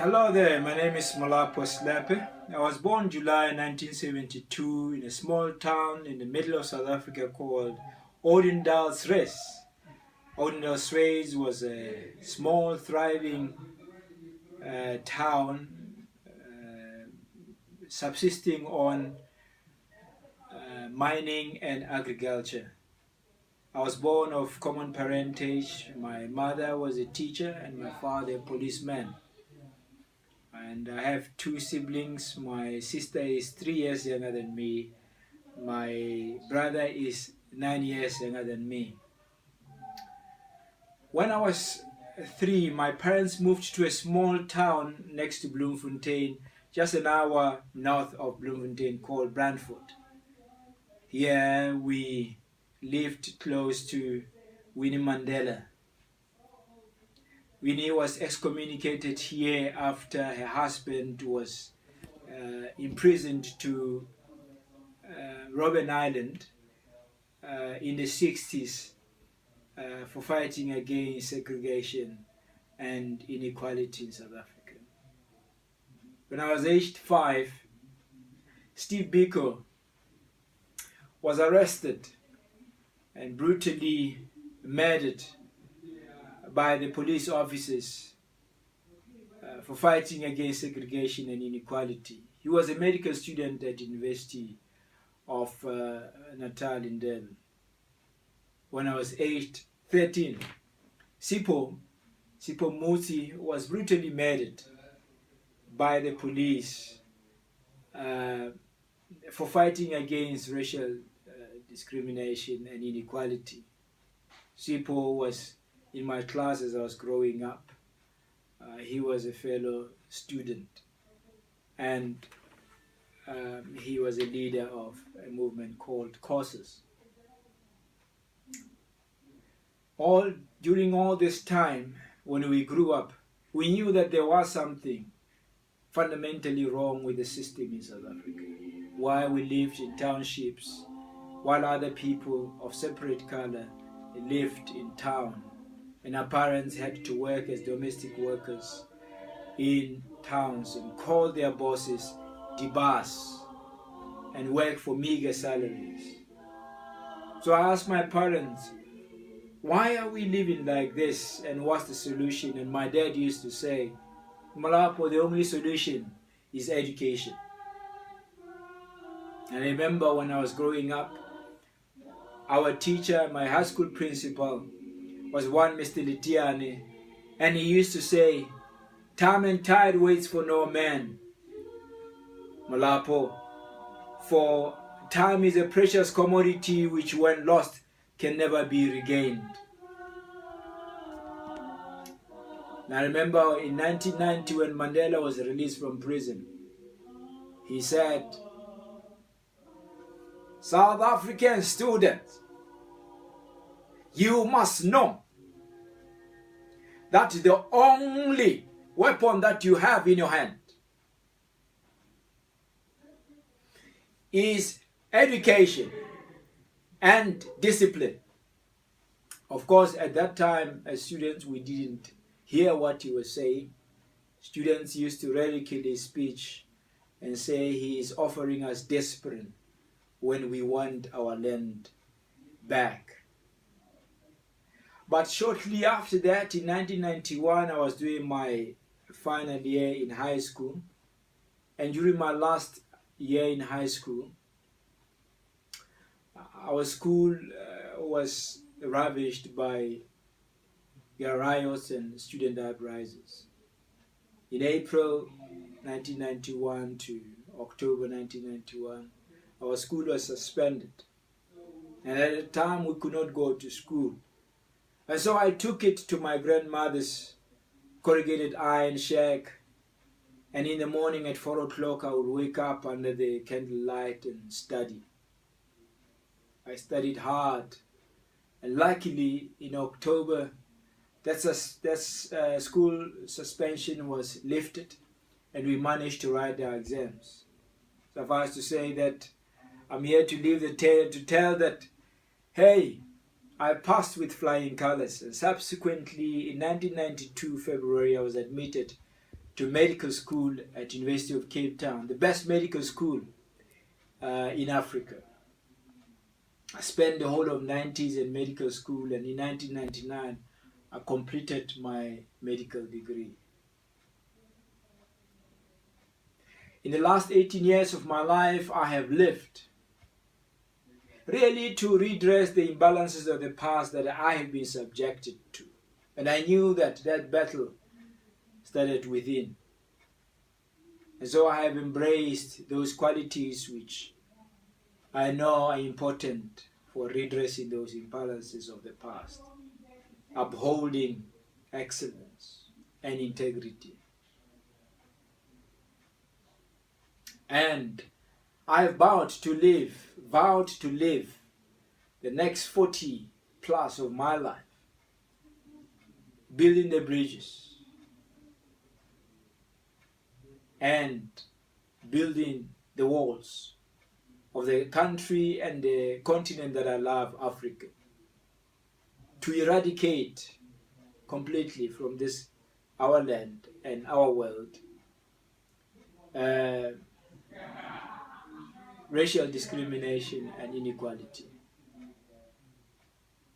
Hello there, my name is Malapo Slepe. I was born July 1972 in a small town in the middle of South Africa called Redress. Redress was a small, thriving town subsisting on mining and agriculture. I was born of common parentage. My mother was a teacher and my father a policeman. And I have two siblings. My sister is 3 years younger than me. My brother is 9 years younger than me. When I was 3, my parents moved to a small town next to Bloemfontein, just an hour north of Bloemfontein, called Brandfort. Here we lived close to Winnie Mandela. Winnie was excommunicated here after her husband was imprisoned to Robben Island in the 60s for fighting against segregation and inequality in South Africa. When I was aged 5, Steve Biko was arrested and brutally murdered by the police officers for fighting against segregation and inequality. He was a medical student at the University of Natal in Durban. When I was aged 13, Sipho Musi was brutally murdered by the police for fighting against racial discrimination and inequality. Sipho was in my class as I was growing up. He was a fellow student and he was a leader of a movement called Causes. During all this time, when we grew up, we knew that there was something fundamentally wrong with the system in South Africa. Why we lived in townships, while other people of separate color lived in town, and our parents had to work as domestic workers in towns and call their bosses dibas and work for meager salaries. So I asked my parents, why are we living like this and what's the solution? And my dad used to say, Malapo, the only solution is education. And I remember when I was growing up, our teacher, my high school principal, was one Mr. Litiane, and he used to say, time and tide waits for no man, Malapo, for time is a precious commodity which when lost can never be regained. And I remember in 1990 when Mandela was released from prison, he said, South African students, you must know that the only weapon that you have in your hand is education and discipline. Of course, at that time, as students, we didn't hear what he was saying. Students used to ridicule his speech and say he is offering us discipline when we want our land back. But shortly after that, in 1991, I was doing my final year in high school. And during my last year in high school, our school was ravaged by riots and student uprisings. In April 1991 to October 1991, our school was suspended. And at the time, we could not go to school. And so I took it to my grandmother's corrugated iron shack. And in the morning at 4 o'clock, I would wake up under the candlelight and study. I studied hard. And luckily, in October, that school suspension was lifted. And we managed to write our exams. Suffice to say that I'm here to leave the tale to tell that, hey, I passed with flying colors, and subsequently in 1992 February I was admitted to medical school at University of Cape Town, the best medical school in Africa. I spent the whole of 90s in medical school, and in 1999 I completed my medical degree. In the last 18 years of my life, I have lived really to redress the imbalances of the past that I have been subjected to. And I knew that that battle started within. And so I have embraced those qualities which I know are important for redressing those imbalances of the past, upholding excellence and integrity. And I have vowed to live the next 40 plus of my life, building the bridges and building the walls of the country and the continent that I love, Africa, to eradicate completely from this, our land and our world, racial discrimination and inequality.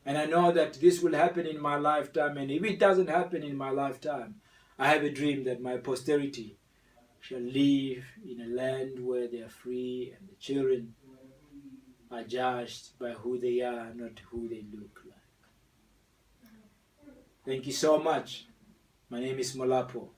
And I know that this will happen in my lifetime, and if it doesn't happen in my lifetime, I have a dream that my posterity shall live in a land where they are free and the children are judged by who they are, not who they look like. Thank you so much. My name is Molapo.